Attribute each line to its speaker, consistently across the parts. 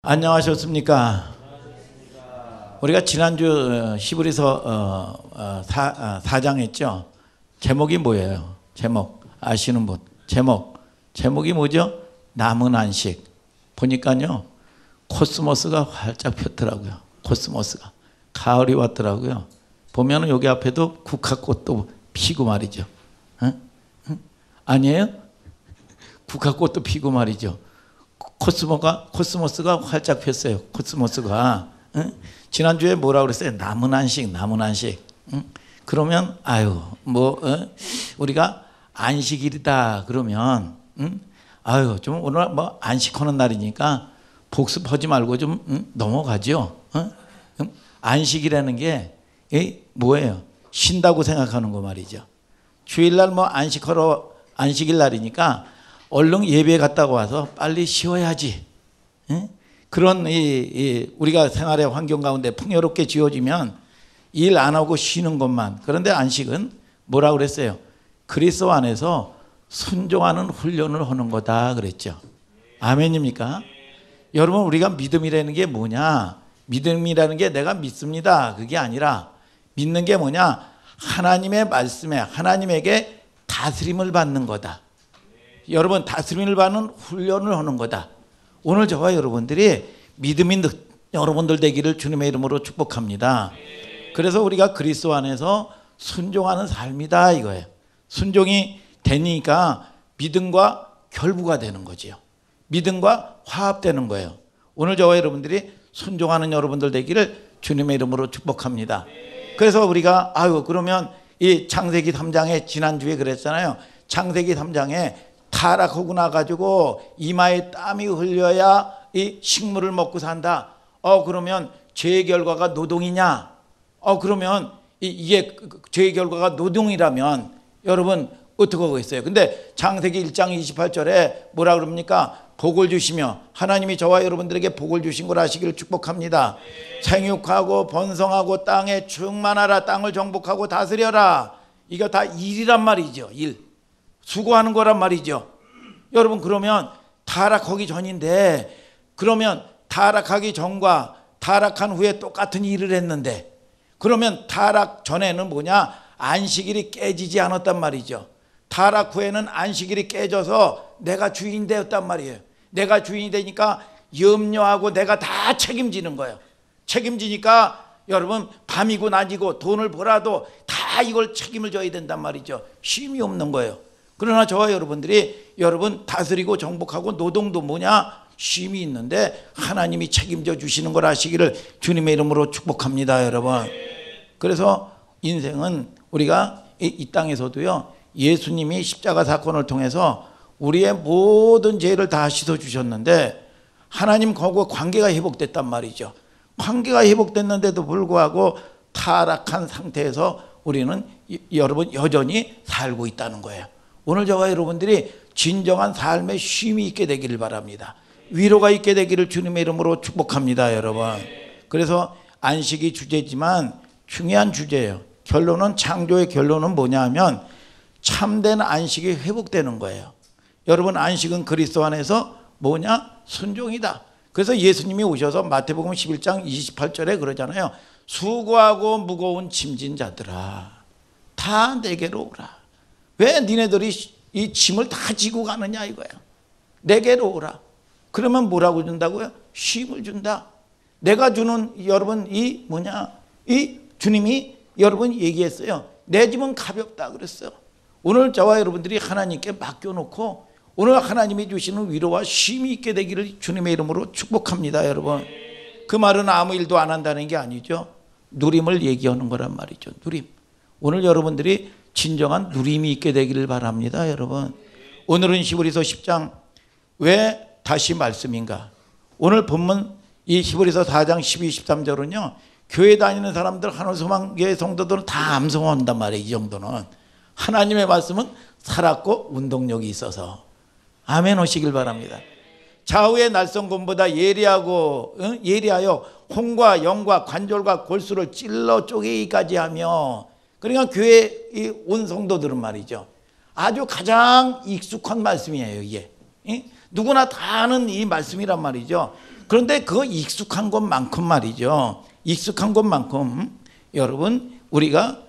Speaker 1: 안녕하셨습니까? 우리가 지난주 히브리서 4장 했죠. 제목이 뭐예요? 제목 아시는 분? 제목이 뭐죠? 남은 안식. 보니까요 코스모스가 활짝 폈더라고요. 코스모스가 가을이 왔더라고요. 보면은 여기 앞에도 국화꽃도 피고 말이죠. 응? 아니에요? 국화꽃도 피고 말이죠. 코스모스가 활짝 폈어요. 코스모스가. 응? 지난주에 뭐라 그랬어요? 남은 안식. 응? 그러면 우리가 안식일이다 그러면 좀 오늘 뭐 안식하는 날이니까 복습하지 말고 좀 넘어가죠. 안식이라는 게 뭐예요? 쉰다고 생각하는 거 말이죠. 주일날 뭐 안식일 날이니까 얼른 예배 갔다가 와서 빨리 쉬어야지. 그런 우리가 생활의 환경 가운데 풍요롭게 지어지면 일 안 하고 쉬는 것만. 그런데 안식은 뭐라 그랬어요? 그리스도 안에서 순종하는 훈련을 하는 거다 그랬죠. 아멘입니까? 여러분, 우리가 믿음이라는 게 뭐냐? 믿음이라는 게 내가 믿습니다 그게 아니라 믿는 게 뭐냐? 하나님의 말씀에 하나님에게 다스림을 받는 거다. 여러분, 다스림을 받는 훈련을 하는 거다. 오늘 저와 여러분들이 믿음인 여러분들 되기를 주님의 이름으로 축복합니다. 그래서 우리가 그리스도 안에서 순종하는 삶이다 이거예요. 순종이 되니까 믿음과 결부가 되는 거지요. 믿음과 화합되는 거예요. 오늘 저와 여러분들이 순종하는 여러분들 되기를 주님의 이름으로 축복합니다. 그래서 우리가 그러면 이 창세기 3장에 지난주에 그랬잖아요. 창세기 3장에 타락하고 나가지고 이마에 땀이 흘려야 이 식물을 먹고 산다. 그러면 죄의 결과가 노동이냐? 그러면 이게 죄의 결과가 노동이라면 여러분 어떻게 하겠어요? 근데 창세기 1장 28절에 뭐라 그럽니까? 복을 주시며 하나님이 저와 여러분들에게 복을 주신 걸 아시기를 축복합니다. 생육하고 번성하고 땅에 충만하라. 땅을 정복하고 다스려라. 이거 다 일이란 말이죠. 일. 수고하는 거란 말이죠. 여러분, 그러면 타락하기 전인데, 그러면 타락하기 전과 타락한 후에 똑같은 일을 했는데, 그러면 타락 전에는 뭐냐? 안식일이 깨지지 않았단 말이죠. 타락 후에는 안식일이 깨져서 내가 주인 되었단 말이에요. 내가 주인이 되니까 염려하고 내가 다 책임지는 거예요. 책임지니까 여러분, 밤이고 낮이고 돈을 벌어도 다 이걸 책임을 져야 된단 말이죠. 쉼이 없는 거예요. 그러나 저와 여러분들이 여러분 다스리고 정복하고 노동도 뭐냐? 쉼이 있는데 하나님이 책임져 주시는 걸 아시기를 주님의 이름으로 축복합니다, 여러분. 그래서 인생은 우리가 이 땅에서도요, 예수님이 십자가 사건을 통해서 우리의 모든 죄를 다 씻어주셨는데 하나님하고 관계가 회복됐단 말이죠. 관계가 회복됐는데도 불구하고 타락한 상태에서 우리는 여러분 여전히 살고 있다는 거예요. 오늘 저와 여러분들이 진정한 삶의 쉼이 있게 되기를 바랍니다. 위로가 있게 되기를 주님의 이름으로 축복합니다, 여러분. 그래서 안식이 주제지만 중요한 주제예요. 결론은, 창조의 결론은 뭐냐 하면 참된 안식이 회복되는 거예요. 여러분, 안식은 그리스도 안에서 뭐냐? 순종이다. 그래서 예수님이 오셔서 마태복음 11장 28절에 그러잖아요. 수고하고 무거운 짐진 자들아, 다 내게로 오라. 왜 니네들이 이 짐을 다 지고 가느냐 이거예요. 내게로 오라. 그러면 뭐라고 준다고요? 쉼을 준다. 내가 주는, 여러분, 이 주님이 여러분 얘기했어요. 내 짐은 가볍다 그랬어요. 오늘 저와 여러분들이 하나님께 맡겨놓고 오늘 하나님이 주시는 위로와 쉼이 있게 되기를 주님의 이름으로 축복합니다, 여러분. 그 말은 아무 일도 안 한다는 게 아니죠. 누림을 얘기하는 거란 말이죠. 누림. 오늘 여러분들이 진정한 누림이 있게 되기를 바랍니다, 여러분. 오늘은 히브리서 10장. 왜 다시 말씀인가? 오늘 본문 이 히브리서 4장 12, 13절은요, 교회 다니는 사람들, 하늘소망교회 성도들은 다 암송한단 말이에요. 이 정도는. 하나님의 말씀은 살았고 운동력이 있어서. 아멘 하시길 바랍니다. 좌우의 날성검보다 예리하여 혼과 영과 관절과 골수를 찔러 쪼개기까지 하며. 그러니까 교회 온 성도들은 말이죠, 아주 가장 익숙한 말씀이에요. 이게 누구나 다 아는 이 말씀이란 말이죠. 그런데 그 익숙한 것만큼 말이죠. 익숙한 것만큼 여러분 우리가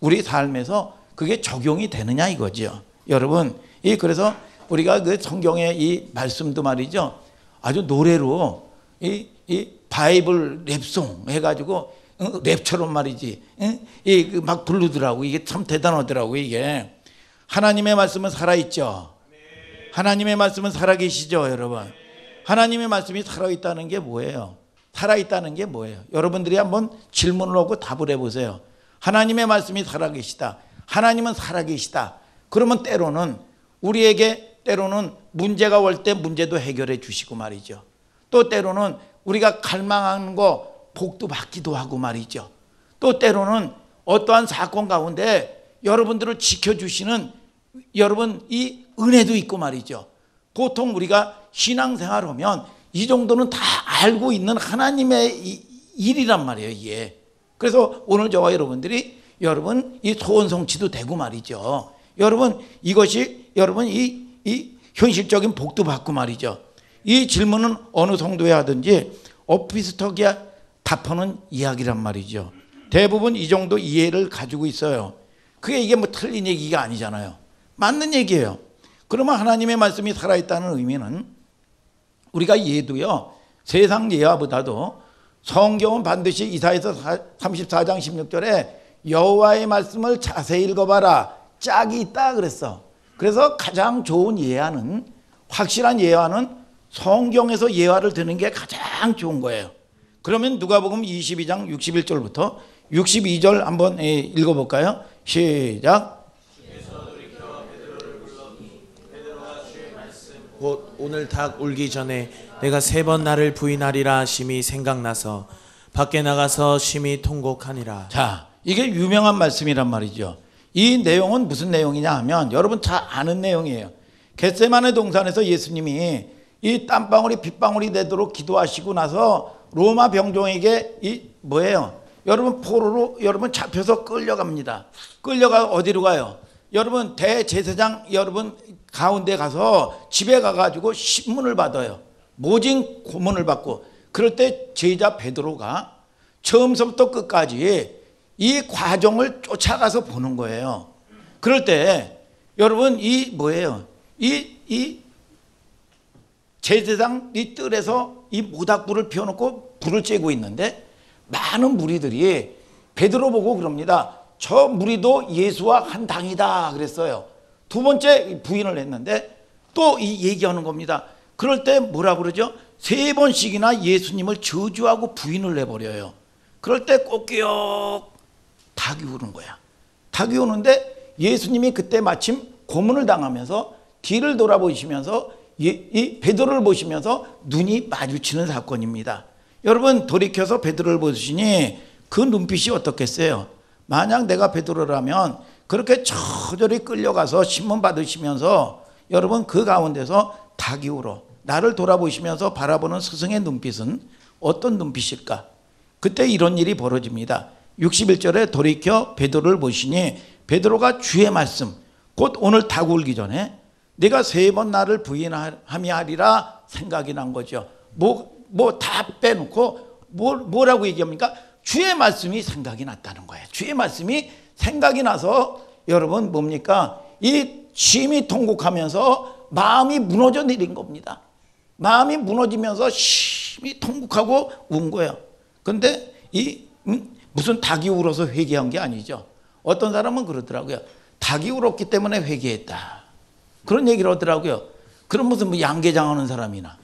Speaker 1: 우리 삶에서 그게 적용이 되느냐 이거죠. 여러분 그래서 우리가 그 성경의 이 말씀도 말이죠. 아주 노래로 이 바이블 랩송 해가지고 랩처럼 말이지 막 부르더라고. 이게 참 대단하더라고. 이게 하나님의 말씀은 살아있죠. 하나님의 말씀은 살아계시죠, 여러분. 하나님의 말씀이 살아있다는 게 뭐예요? 살아있다는 게 뭐예요? 여러분들이 한번 질문을 하고 답을 해보세요. 하나님의 말씀이 살아계시다. 하나님은 살아계시다. 그러면 때로는 우리에게 때로는 문제가 올 때 문제도 해결해 주시고 말이죠. 또 때로는 우리가 갈망하는 거 복도 받기도 하고 말이죠. 또 때로는 어떠한 사건 가운데 여러분들을 지켜주시는 여러분 이 은혜도 있고 말이죠. 보통 우리가 신앙생활하면 이 정도는 다 알고 있는 하나님의 일이란 말이에요, 이게. 그래서 오늘 저와 여러분들이 여러분 이 소원 성취도 되고 말이죠. 여러분 이것이 여러분 이 현실적인 복도 받고 말이죠. 이 질문은 어느 정도에 하든지 오피스토기에 답하는 이야기란 말이죠. 대부분 이 정도 이해를 가지고 있어요. 그게 이게 뭐 틀린 얘기가 아니잖아요. 맞는 얘기예요. 그러면 하나님의 말씀이 살아있다는 의미는 우리가 예도요, 세상 예화보다도 성경은 반드시 이사야서 34장 16절에 여호와의 말씀을 자세히 읽어봐라. 짝이 있다 그랬어. 그래서 가장 좋은 예화는, 확실한 예화는 성경에서 예화를 듣는 게 가장 좋은 거예요. 그러면 누가복음 22장 61절부터 62절 한번 읽어볼까요? 시작.
Speaker 2: 곧 오늘 닭 울기 전에 내가 3번 나를 부인하리라 하심이 생각나서 밖에 나가서 심히 통곡하니라.
Speaker 1: 자, 이게 유명한 말씀이란 말이죠. 이 내용은 무슨 내용이냐 하면 여러분 잘 아는 내용이에요. 겟세마네 동산에서 예수님이 이 땀방울이 빗방울이 되도록 기도하시고 나서 로마 병종에게 이 뭐예요? 여러분 포로로 여러분 잡혀서 끌려갑니다. 끌려가 어디로 가요? 여러분 대제사장 여러분 가운데 가서 집에 가가지고 신문을 받아요. 모진 고문을 받고, 그럴 때 제자 베드로가 처음부터 끝까지 이 과정을 쫓아가서 보는 거예요. 그럴 때 여러분 이 뭐예요? 이 제사장 이 뜰에서 이 모닥불을 피워놓고 불을 쬐고 있는데 많은 무리들이 베드로 보고 그럽니다. 저 무리도 예수와 한 당이다 그랬어요. 두 번째 부인을 했는데 또 이 얘기하는 겁니다. 그럴 때 뭐라 그러죠? 3번씩이나 예수님을 저주하고 부인을 해버려요. 그럴 때 꼭기역 닭이 우는 거야. 닭이 우는데 예수님이 그때 마침 고문을 당하면서 뒤를 돌아보시면서 이 베드로를 보시면서 눈이 마주치는 사건입니다. 여러분 돌이켜서 베드로를 보시니 그 눈빛이 어떻겠어요? 만약 내가 베드로라면 그렇게 저절히 끌려가서 신문 받으시면서 여러분 그 가운데서 닭이 울어 나를 돌아보시면서 바라보는 스승의 눈빛은 어떤 눈빛일까? 그때 이런 일이 벌어집니다. 61절에 돌이켜 베드로를 보시니 베드로가 주의 말씀, 곧 오늘 닭 울기 전에 내가 3번 나를 부인하며 하리라 생각이 난 거죠. 뭐 다 빼놓고 뭐라고 얘기합니까? 주의 말씀이 생각이 났다는 거예요. 주의 말씀이 생각이 나서 여러분 뭡니까? 이 심히 통곡하면서 마음이 무너져 내린 겁니다. 마음이 무너지면서 심히 통곡하고 운 거예요. 그런데 무슨 닭이 울어서 회개한 게 아니죠. 어떤 사람은 그러더라고요. 닭이 울었기 때문에 회개했다. 그런 얘기를 하더라고요. 그럼 무슨 뭐 양계장하는 사람이나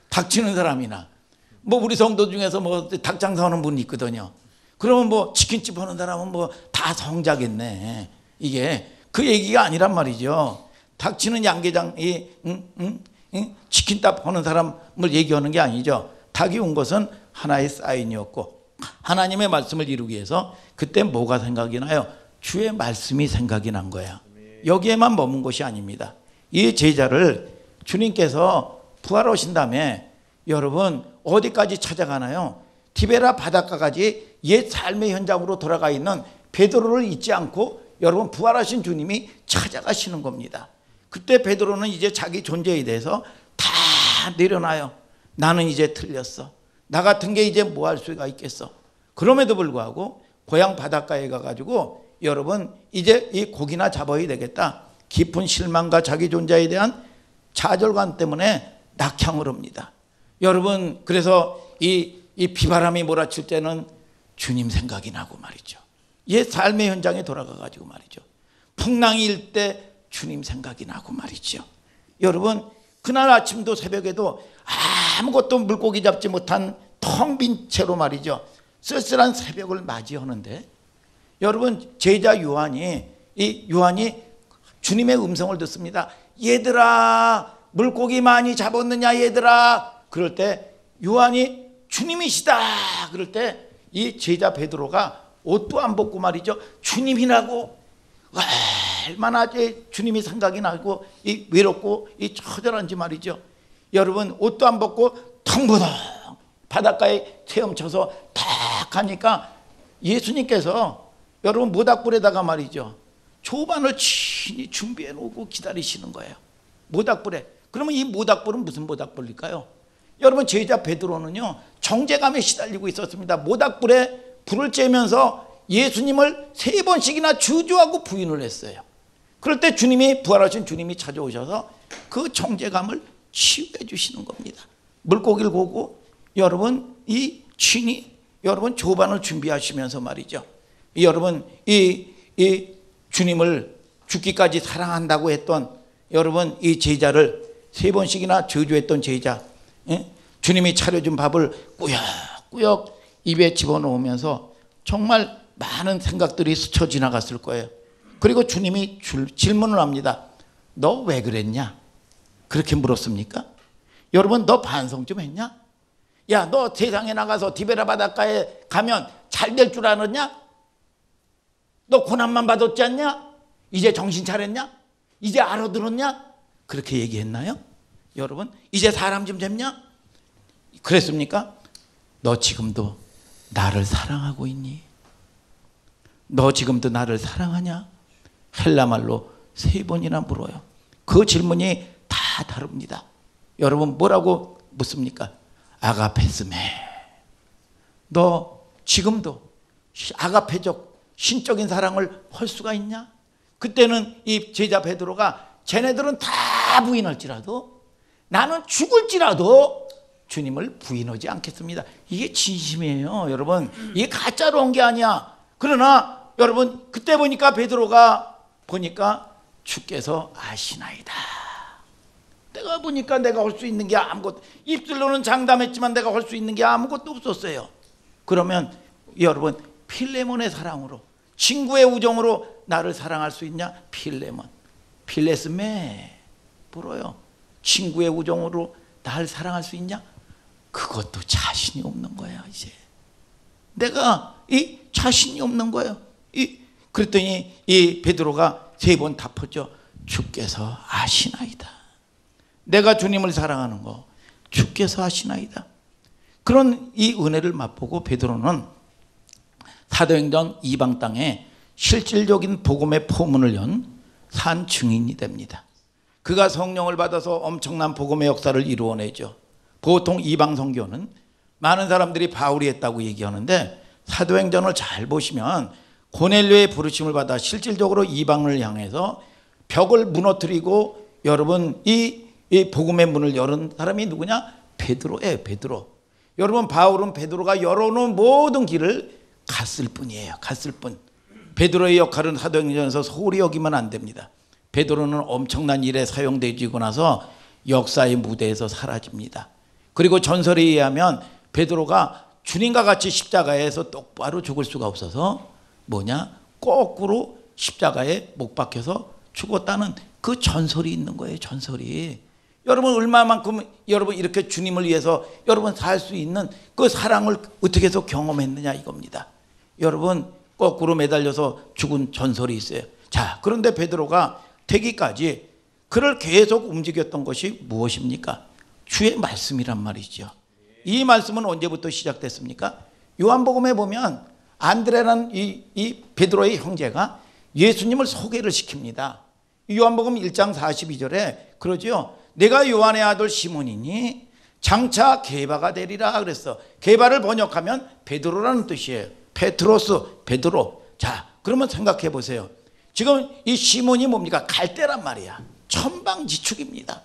Speaker 1: 닭치는 사람이나 뭐 우리 성도 중에서 뭐 닭 장사하는 분이 있거든요. 그러면 뭐 치킨집 하는 사람은 뭐 다 성자겠네. 이게 그 얘기가 아니란 말이죠. 닭치는 양계장 치킨집 하는 사람을 얘기하는 게 아니죠. 닭이 운 것은 하나의 사인이었고 하나님의 말씀을 이루기 위해서 그때 뭐가 생각이 나요? 주의 말씀이 생각이 난 거야. 여기에만 머문 것이 아닙니다. 이 제자를 주님께서 부활하신 다음에 여러분 어디까지 찾아가나요? 티베라 바닷가까지 옛 삶의 현장으로 돌아가 있는 베드로를 잊지 않고 여러분 부활하신 주님이 찾아가시는 겁니다. 그때 베드로는 이제 자기 존재에 대해서 다 내려놔요. 나는 이제 틀렸어. 나 같은 게 이제 뭐 할 수가 있겠어. 그럼에도 불구하고 고향 바닷가에 가가지고 여러분 이제 이 고기나 잡아야 되겠다. 깊은 실망과 자기 존재에 대한 좌절감 때문에 낙향을 합니다. 여러분 그래서 이 비바람이 몰아칠 때는 주님 생각이 나고 말이죠. 얘 삶의 현장에 돌아가가지고 말이죠. 풍랑이 일 때 주님 생각이 나고 말이죠. 여러분 그날 아침도 새벽에도 아무것도 물고기 잡지 못한 텅 빈 채로 말이죠. 쓸쓸한 새벽을 맞이하는데 여러분 제자 요한이 주님의 음성을 듣습니다. 얘들아 물고기 많이 잡았느냐 얘들아. 그럴 때 요한이 주님이시다. 그럴 때 이 제자 베드로가 옷도 안 벗고 말이죠. 주님이라고 얼마나 주님이 생각이 나고 이 외롭고 이 처절한지 말이죠. 여러분 옷도 안 벗고 텅부덩 바닷가에 헤엄쳐서 탁 가니까 예수님께서 여러분 모닥불에다가 말이죠. 조반을 친히 준비해 놓고 기다리시는 거예요. 모닥불에. 그러면 이 모닥불은 무슨 모닥불일까요? 여러분 제자 베드로는요 정죄감에 시달리고 있었습니다. 모닥불에 불을 쬐면서 예수님을 3번씩이나 저주하고 부인을 했어요. 그럴 때 주님이 부활하신 주님이 찾아오셔서 그 정죄감을 치유해 주시는 겁니다. 물고기를 보고 여러분 이 친히 여러분 조반을 준비하시면서 말이죠. 여러분 이 주님을 죽기까지 사랑한다고 했던 여러분 이 제자를 3번씩이나 저주했던 제자, 주님이 차려준 밥을 꾸역꾸역 입에 집어넣으면서 정말 많은 생각들이 스쳐 지나갔을 거예요. 그리고 주님이 질문을 합니다. 너 왜 그랬냐? 그렇게 물었습니까? 여러분 너 반성 좀 했냐? 야, 너 세상에 나가서 디베라 바닷가에 가면 잘 될 줄 알았냐? 너 고난만 받았지 않냐? 이제 정신 차렸냐? 이제 알아들었냐? 그렇게 얘기했나요? 여러분 이제 사람 좀 됐냐? 그랬습니까? 너 지금도 나를 사랑하고 있니? 너 지금도 나를 사랑하냐? 헬라말로 3번이나 물어요. 그 질문이 다 다릅니다. 여러분 뭐라고 묻습니까? 아가페스메. 너 지금도 아가페적 신적인 사랑을 할 수가 있냐? 그때는 이 제자 베드로가 쟤네들은 다 부인할지라도 나는 죽을지라도 주님을 부인하지 않겠습니다. 이게 진심이에요. 여러분 이게 가짜로 온 게 아니야. 그러나 여러분 그때 보니까 베드로가 보니까 주께서 아시나이다. 내가 보니까 내가 할 수 있는 게 아무것도, 입술로는 장담했지만 내가 할 수 있는 게 아무것도 없었어요. 그러면 여러분 필레몬의 사랑으로, 친구의 우정으로 나를 사랑할 수 있냐? 필레몬, 필레스메 불어요. 친구의 우정으로 나를 사랑할 수 있냐? 그것도 자신이 없는 거야. 이제 내가 이 자신이 없는 거예요. 그랬더니 이 베드로가 3번 답했죠. 주께서 아시나이다. 내가 주님을 사랑하는 거 주께서 아시나이다. 그런 이 은혜를 맛보고 베드로는 사도행전 이방 땅에 실질적인 복음의 포문을 연 산 증인이 됩니다. 그가 성령을 받아서 엄청난 복음의 역사를 이루어내죠. 보통 이방 선교는 많은 사람들이 바울이 했다고 얘기하는데 사도행전을 잘 보시면 고넬료의 부르심을 받아 실질적으로 이방을 향해서 벽을 무너뜨리고 여러분 이 복음의 문을 열은 사람이 누구냐? 베드로예요. 베드로. 여러분 바울은 베드로가 열어놓은 모든 길을 갔을 뿐이에요. 갔을 뿐. 베드로의 역할은 사도행전에서 소홀히 여기면 안 됩니다. 베드로는 엄청난 일에 사용되지고 나서 역사의 무대에서 사라집니다. 그리고 전설에 의하면 베드로가 주님과 같이 십자가에서 똑바로 죽을 수가 없어서 거꾸로 십자가에 못 박혀서 죽었다는 그 전설이 있는 거예요. 전설이. 여러분 얼마만큼 여러분 이렇게 주님을 위해서 여러분 살 수 있는 그 사랑을 어떻게 해서 경험했느냐 이겁니다. 여러분 거꾸로 매달려서 죽은 전설이 있어요. 자, 그런데 베드로가 되기까지 그를 계속 움직였던 것이 무엇입니까? 주의 말씀이란 말이죠. 이 말씀은 언제부터 시작됐습니까? 요한복음에 보면 안드레라는 이 베드로의 형제가 예수님을 소개를 시킵니다. 요한복음 1장 42절에 그러죠. 내가 요한의 아들 시몬이니 장차 게바가 되리라 그랬어. 게바를 번역하면 베드로라는 뜻이에요. 페트로스, 베드로. 자, 그러면 생각해 보세요. 지금 이 시몬이 뭡니까? 갈대란 말이야. 천방지축입니다.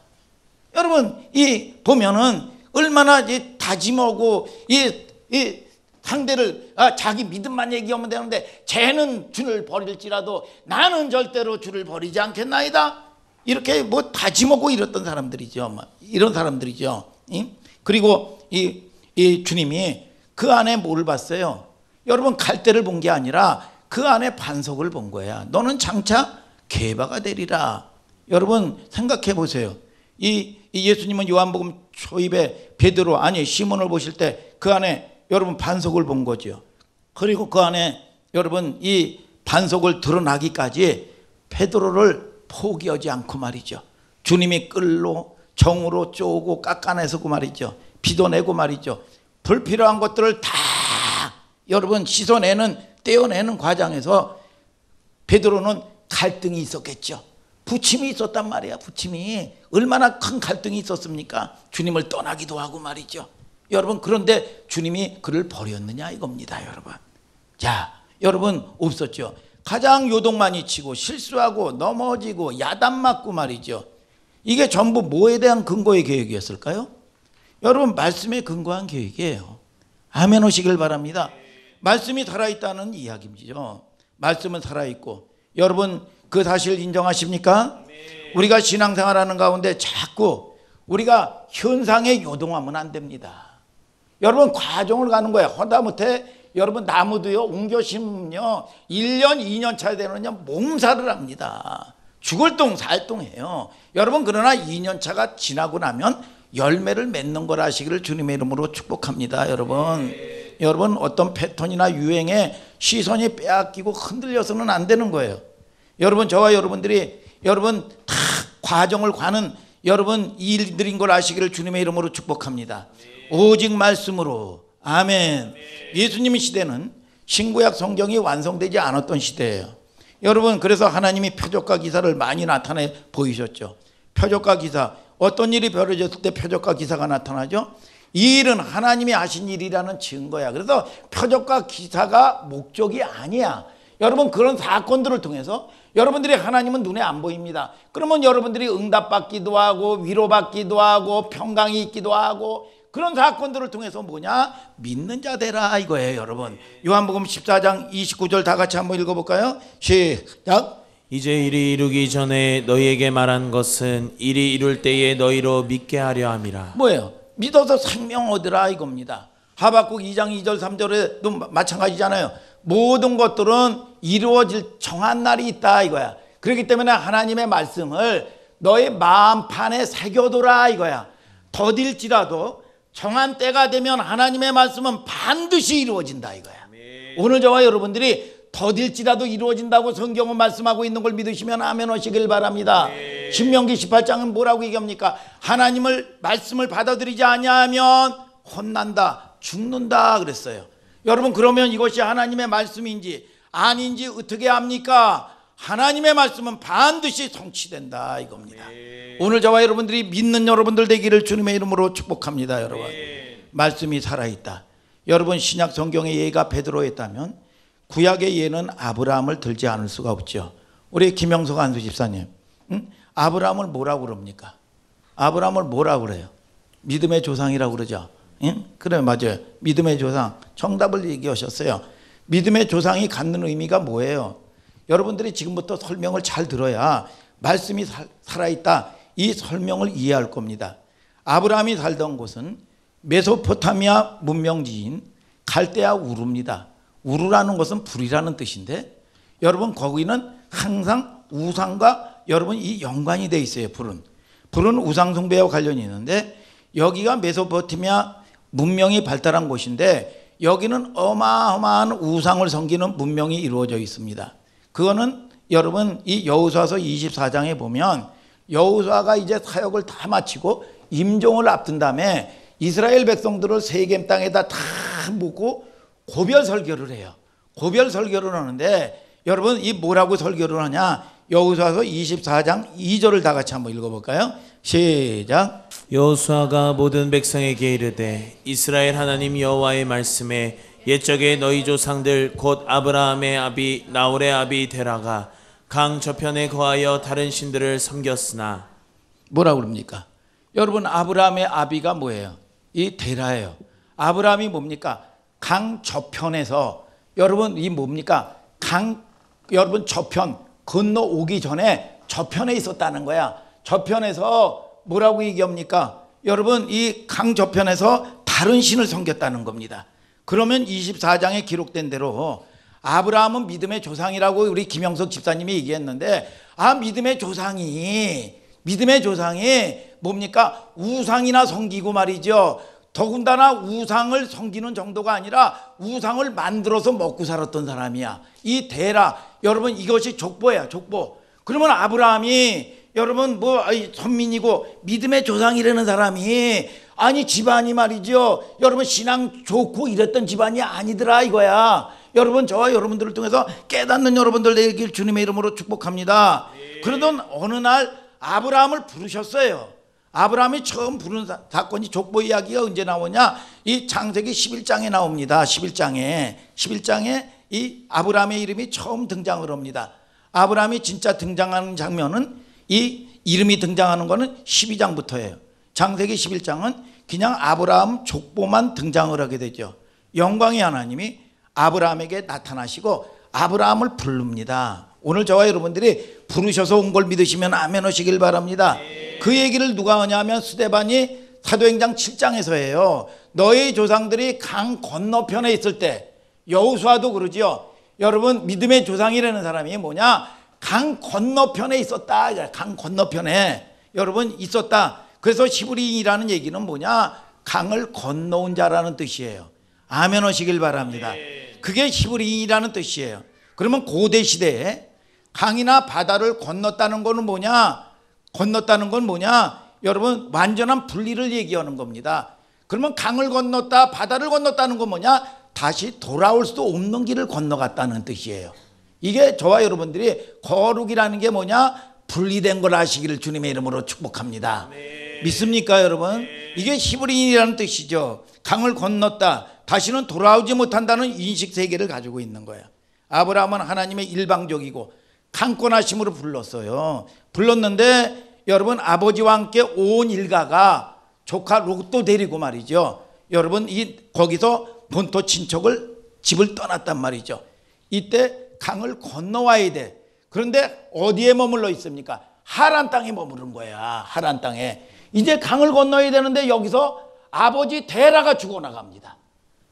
Speaker 1: 여러분, 이 보면은 얼마나 이 다짐하고 이 상대를 자기 믿음만 얘기하면 되는데 쟤는 주를 버릴지라도 나는 절대로 주를 버리지 않겠나이다. 이렇게 뭐 다짐하고 이랬던 사람들이죠. 이런 사람들이죠. 그리고 이 주님이 그 안에 뭘 봤어요? 여러분, 갈대를 본 게 아니라 그 안에 반석을 본 거야. 너는 장차 게바가 되리라. 여러분 생각해 보세요. 이 예수님은 요한복음 초입에 베드로 아니 시몬을 보실 때 그 안에 여러분 반석을 본 거죠. 그리고 그 안에 여러분 이 반석을 드러나기까지 베드로를 포기하지 않고 말이죠. 주님이 끌로 정으로 쪼고 깎아내서고 말이죠. 비도 내고 말이죠. 불필요한 것들을 다 여러분 씻어내는 떼어내는 과정에서 베드로는 갈등이 있었겠죠. 부침이 있었단 말이야. 부침이 얼마나 큰 갈등이 있었습니까? 주님을 떠나기도 하고 말이죠. 여러분, 그런데 주님이 그를 버렸느냐 이겁니다. 여러분, 자, 여러분 없었죠. 가장 요동 많이 치고 실수하고 넘어지고 야단 맞고 말이죠. 이게 전부 뭐에 대한 근거의 계획이었을까요? 여러분, 말씀에 근거한 계획이에요. 아멘 하시길 바랍니다. 말씀이 살아있다는 이야기죠. 말씀은 살아있고, 여러분 그 사실 인정하십니까? 우리가 신앙생활하는 가운데 자꾸 우리가 현상에 요동하면 안 됩니다. 여러분, 과정을 가는 거야. 하다못해 여러분 나무도요, 옮겨 심으면요 1년 2년 차에 되면 몸살을 합니다. 죽을 똥 살 똥해요. 여러분, 그러나 2년 차가 지나고 나면 열매를 맺는 걸 아시기를 주님의 이름으로 축복합니다. 여러분 어떤 패턴이나 유행에 시선이 빼앗기고 흔들려서는 안 되는 거예요. 여러분, 저와 여러분들이 여러분 다 과정을 가는 여러분 일들인 걸 아시기를 주님의 이름으로 축복합니다. 오직 말씀으로. 아멘. 예수님의 시대는 신구약 성경이 완성되지 않았던 시대예요. 여러분, 그래서 하나님이 표적과 기사를 많이 나타내 보이셨죠. 표적과 기사, 어떤 일이 벌어졌을 때 표적과 기사가 나타나죠. 이 일은 하나님이 하신 일이라는 증거야. 그래서 표적과 기사가 목적이 아니야. 여러분, 그런 사건들을 통해서 여러분들이 하나님은 눈에 안 보입니다. 그러면 여러분들이 응답받기도 하고 위로받기도 하고 평강이 있기도 하고 그런 사건들을 통해서 뭐냐? 믿는 자 되라 이거예요. 여러분, 요한복음 14장 29절 다 같이 한번 읽어볼까요? 시작.
Speaker 2: 이제 일이 이루기 전에 너희에게 말한 것은 일이 이룰 때에 너희로 믿게 하려 함이라.
Speaker 1: 뭐예요? 믿어서 생명 얻으라 이겁니다. 하박국 2장 2절 3절에도 마찬가지잖아요. 모든 것들은 이루어질 정한 날이 있다 이거야. 그렇기 때문에 하나님의 말씀을 너의 마음판에 새겨둬라 이거야. 더딜지라도 정한 때가 되면 하나님의 말씀은 반드시 이루어진다 이거야. 오늘 저와 여러분들이 더딜지라도 이루어진다고 성경은 말씀하고 있는 걸 믿으시면 아멘 하시길 바랍니다. 신명기 18장은 뭐라고 얘기합니까? 하나님을 말씀을 받아들이지 아니하면 혼난다, 죽는다 그랬어요. 여러분, 그러면 이것이 하나님의 말씀인지 아닌지 어떻게 합니까? 하나님의 말씀은 반드시 성취된다 이겁니다. 오늘 저와 여러분들이 믿는 여러분들 되기를 주님의 이름으로 축복합니다. 여러분, 말씀이 살아있다. 여러분, 신약 성경의 예가 베드로였다면 구약의 예는 아브라함을 들지 않을 수가 없죠. 우리 김영석 안수 집사님, 아브라함을 뭐라고 그럽니까? 아브라함을 뭐라고 그래요? 믿음의 조상이라고 그러죠. 그래, 맞아요. 믿음의 조상. 정답을 얘기하셨어요. 믿음의 조상이 갖는 의미가 뭐예요? 여러분들이 지금부터 설명을 잘 들어야 말씀이 살아있다 이 설명을 이해할 겁니다. 아브라함이 살던 곳은 메소포타미아 문명지인 갈대아 우르입니다. 우르라는 것은 불이라는 뜻인데 여러분, 거기는 항상 우상과 여러분 이 연관이 돼 있어요. 불은 우상 숭배와 관련이 있는데 여기가 메소포타미아 문명이 발달한 곳인데 여기는 어마어마한 우상을 섬기는 문명이 이루어져 있습니다. 그거는 여러분 이 여호수아서 24장에 보면 여호수아가 이제 사역을 다 마치고 임종을 앞둔 다음에 이스라엘 백성들을 세겜 땅에다 다 묻고 고별 설교를 해요. 고별 설교를 하는데 여러분 이 뭐라고 설교를 하냐? 여호수아서 24장 2절을 다 같이 한번 읽어볼까요? 시작.
Speaker 2: 여호수아가 모든 백성에게 이르되 이스라엘 하나님 여호와의 말씀에 옛적에 너희 조상들 곧 아브라함의 아비 나홀의 아비 데라가 강 저편에 거하여 다른 신들을 섬겼으나
Speaker 1: 뭐라고 그럽니까? 여러분 아브라함의 아비가 뭐예요? 이 데라예요. 아브라함이 뭡니까? 강 저편에서 여러분 이 뭡니까? 여러분 저편 건너오기 전에 저편에 있었다는 거야. 저편에서 뭐라고 얘기합니까? 여러분 이 강 저편에서 다른 신을 섬겼다는 겁니다. 그러면 24장에 기록된 대로 아브라함은 믿음의 조상이라고 우리 김영석 집사님이 얘기했는데 믿음의 조상이 뭡니까? 우상이나 섬기고 말이죠. 더군다나 우상을 섬기는 정도가 아니라 우상을 만들어서 먹고 살았던 사람이야. 이 데라 여러분 이것이 족보야 족보. 그러면 아브라함이 여러분 선민이고 믿음의 조상이라는 사람이 집안이 말이죠. 여러분 신앙 좋고 이랬던 집안이 아니더라 이거야. 여러분 저와 여러분들을 통해서 깨닫는 여러분들 되길 주님의 이름으로 축복합니다. 그러던 어느 날 아브라함을 부르셨어요. 아브라함이 처음 부른 사건이 족보 이야기가 언제 나오냐? 이 창세기 11장에 나옵니다. 11장에 이 아브라함의 이름이 처음 등장을 합니다. 아브라함이 진짜 등장하는 장면은 이 이름이 등장하는 거는 12장부터예요. 창세기 11장은 그냥 아브라함 족보만 등장을 하게 되죠. 영광의 하나님이 아브라함에게 나타나시고 아브라함을 부릅니다. 오늘 저와 여러분들이 부르셔서 온 걸 믿으시면 아멘 하시길 바랍니다. 그 얘기를 누가 하냐면 스데반이 사도행전 7장에서 해요. 너희 조상들이 강 건너편에 있을 때 여호수아도 그러지요. 여러분 믿음의 조상이라는 사람이 뭐냐? 강 건너편에 있었다. 강 건너편에 여러분 있었다. 그래서 히브리인이라는 얘기는 뭐냐? 강을 건너온 자라는 뜻이에요. 아멘 하시길 바랍니다. 그게 히브리인이라는 뜻이에요. 그러면 고대 시대에 강이나 바다를 건넜다는 거는 뭐냐? 건넜다는 건 뭐냐? 여러분 완전한 분리를 얘기하는 겁니다. 그러면 강을 건넜다 바다를 건넜다는 건 뭐냐? 다시 돌아올 수 없는 길을 건너갔다는 뜻이에요. 이게 저와 여러분들이 거룩이라는 게 뭐냐? 분리된 걸 아시기를 주님의 이름으로 축복합니다. 믿습니까 여러분? 이게 히브리인이라는 뜻이죠. 강을 건넜다 다시는 돌아오지 못한다는 인식세계를 가지고 있는 거예요. 아브라함은 하나님의 일방적이고 강권하심으로 불렀어요. 불렀는데 여러분 아버지와 함께 온 일가가 조카 롯도 데리고 말이죠. 여러분 거기서 본토 친척을 집을 떠났단 말이죠. 이때 강을 건너와야 돼. 그런데 어디에 머물러 있습니까? 하란 땅에 머무른 거야. 하란 땅에. 이제 강을 건너야 되는데 여기서 아버지 데라가 죽어나갑니다.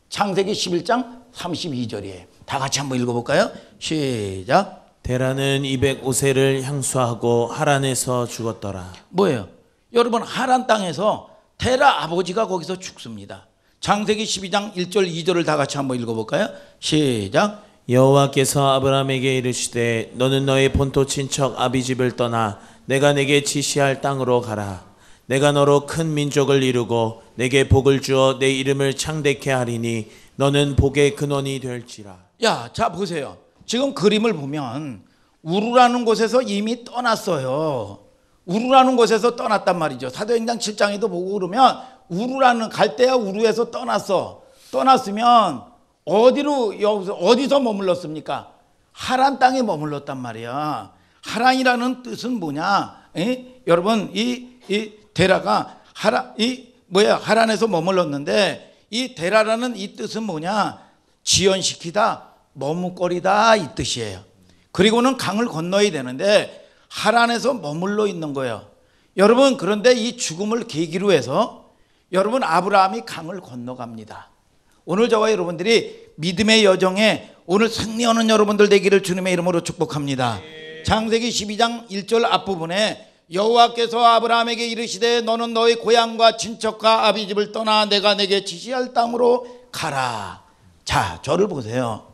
Speaker 1: 창세기 11장 32절이에요. 다 같이 한번 읽어볼까요? 시작.
Speaker 2: 데라는 205세를 향수하고 하란에서 죽었더라.
Speaker 1: 뭐예요? 여러분 하란 땅에서 데라 아버지가 거기서 죽습니다. 창세기 12장 1절 2절을 다 같이 한번 읽어볼까요? 시작.
Speaker 2: 여호와께서 아브라함에게 이르시되 너는 너의 본토 친척 아비집을 떠나 내가 내게 지시할 땅으로 가라. 내가 너로 큰 민족을 이루고 내게 복을 주어 내 이름을 창대케 하리니 너는 복의 근원이 될지라.
Speaker 1: 자 보세요. 지금 그림을 보면 우루라는 곳에서 이미 떠났어요. 우루라는 곳에서 떠났단 말이죠. 사도행전 7장에도 보고 그러면 우루라는 갈대아 우루에서 떠났어. 떠났으면 어디서 머물렀습니까? 하란 땅에 머물렀단 말이야. 하란이라는 뜻은 뭐냐? 여러분 이 데라가 하란에서 머물렀는데 이 데라라는 이 뜻은 뭐냐? 지연시키다, 머뭇거리다 이 뜻이에요. 그리고는 강을 건너야 되는데 하란에서 머물러 있는 거예요. 여러분 그런데 이 죽음을 계기로 해서 여러분 아브라함이 강을 건너갑니다. 오늘 저와 여러분들이 믿음의 여정에 오늘 승리하는 여러분들 되기를 주님의 이름으로 축복합니다. 창세기 12장 1절 앞부분에 여호와께서 아브라함에게 이르시되 너는 너의 고향과 친척과 아비집을 떠나 내가 내게 지시할 땅으로 가라. 자, 저를 보세요.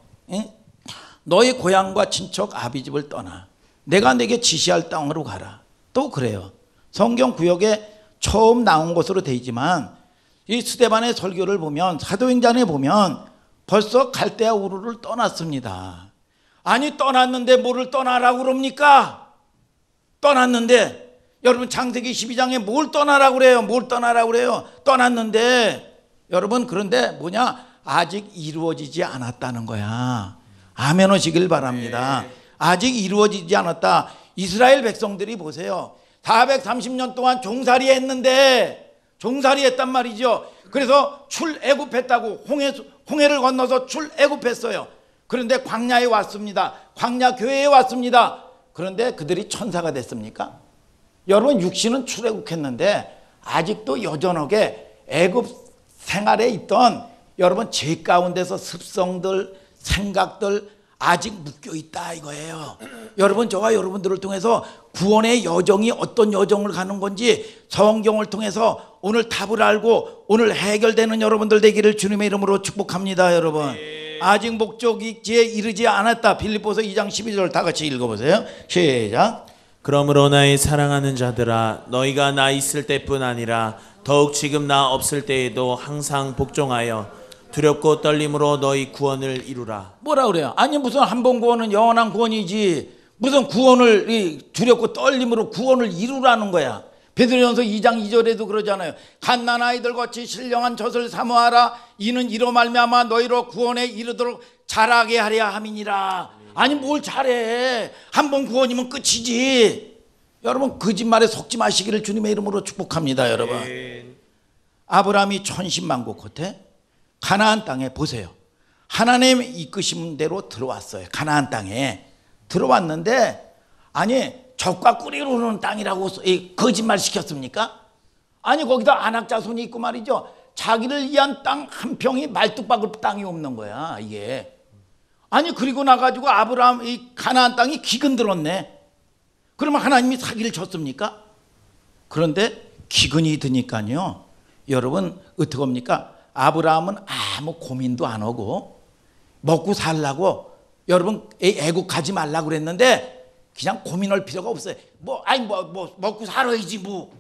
Speaker 1: 너의 고향과 친척 아비집을 떠나 내가 내게 지시할 땅으로 가라. 또 그래요. 성경 구역에 처음 나온 것으로 되지만 이 스데반의 설교를 보면 사도행전에 보면 벌써 갈대아 우르를 떠났습니다. 아니 떠났는데 뭐를 떠나라고 그럽니까? 떠났는데 여러분 창세기 12장에 뭘 떠나라고 그래요? 뭘 떠나라고 그래요? 떠났는데 여러분 그런데 뭐냐? 아직 이루어지지 않았다는 거야. 아멘 하시길 바랍니다. 아직 이루어지지 않았다. 이스라엘 백성들이 보세요. 430년 동안 종살이 했는데 종살이 했단 말이죠. 그래서 출애굽했다고 홍해를 건너서 출애굽했어요. 그런데 광야에 왔습니다. 광야 교회에 왔습니다. 그런데 그들이 천사가 됐습니까? 여러분 육신은 출애굽했는데 아직도 여전하게 애굽 생활에 있던 여러분 죄 가운데서 습성들 생각들 아직 묶여 있다 이거예요. 여러분 저와 여러분들을 통해서 구원의 여정이 어떤 여정을 가는 건지 성경을 통해서 오늘 답을 알고 오늘 해결되는 여러분들 되기를 주님의 이름으로 축복합니다. 여러분 아직 목적지에 이르지 않았다. 빌립보서 2장 12절 다 같이 읽어보세요. 시작.
Speaker 2: 그러므로 나의 사랑하는 자들아 너희가 나 있을 때뿐 아니라 더욱 지금 나 없을 때에도 항상 복종하여 두렵고 떨림으로 너희 구원을 이루라.
Speaker 1: 뭐라 그래요? 아니 무슨 한 번 구원은 영원한 구원이지 무슨 구원을 두렵고 떨림으로 구원을 이루라는 거야. 베드로전서 2장 2절에도 그러잖아요. 갓난 아이들 같이 신령한 젖을 사모하라. 이는 이로 말미암아 너희로 구원에 이르도록 자라게 하려 함이니라. 아니 뭘 잘해. 한 번 구원이면 끝이지. 여러분 거짓말에 속지 마시기를 주님의 이름으로 축복합니다. 여러분 아브라함이 천신만고 끝에 가나안 땅에 보세요. 하나님의 이끄신 대로 들어왔어요. 가나안 땅에 들어왔는데 아니 젖과 꿀이 흐르는 땅이라고 거짓말 시켰습니까? 아니 거기다 안악자손이 있고 말이죠. 자기를 위한 땅 한 평이 말뚝박을 땅이 없는 거야 이게. 아니 그리고 나가지고 아브라함 이 가나안 땅이 기근들었네. 그러면 하나님이 사기를 쳤습니까? 그런데 기근이 드니까요 여러분 어떻게 합니까? 아브라함은 아무 고민도 안 하고 먹고 살라고 여러분 애국 가지 말라고 그랬는데 그냥 고민할 필요가 없어요. 뭐 먹고 살아야지 뭐.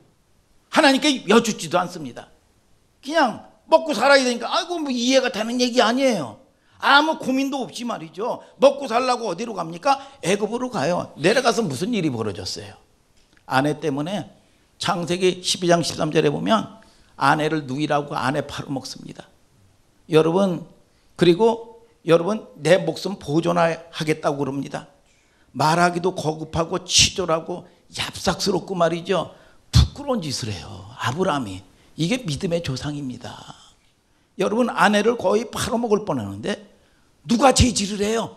Speaker 1: 하나님께 여쭙지도 않습니다. 그냥 먹고 살아야 되니까 아이고 뭐 이해가 되는 얘기 아니에요. 아무 고민도 없이 말이죠. 먹고 살라고 어디로 갑니까? 애굽으로 가요. 내려가서 무슨 일이 벌어졌어요? 아내 때문에 창세기 12장 13절에 보면 아내를 누이라고 아내 팔아먹습니다. 여러분 그리고 여러분 내 목숨 보존하겠다고 그럽니다. 말하기도 거급하고 치졸하고 얍삭스럽고 말이죠. 부끄러운 짓을 해요. 아브라함이. 이게 믿음의 조상입니다. 여러분 아내를 거의 팔아먹을 뻔하는데 누가 제지를 해요?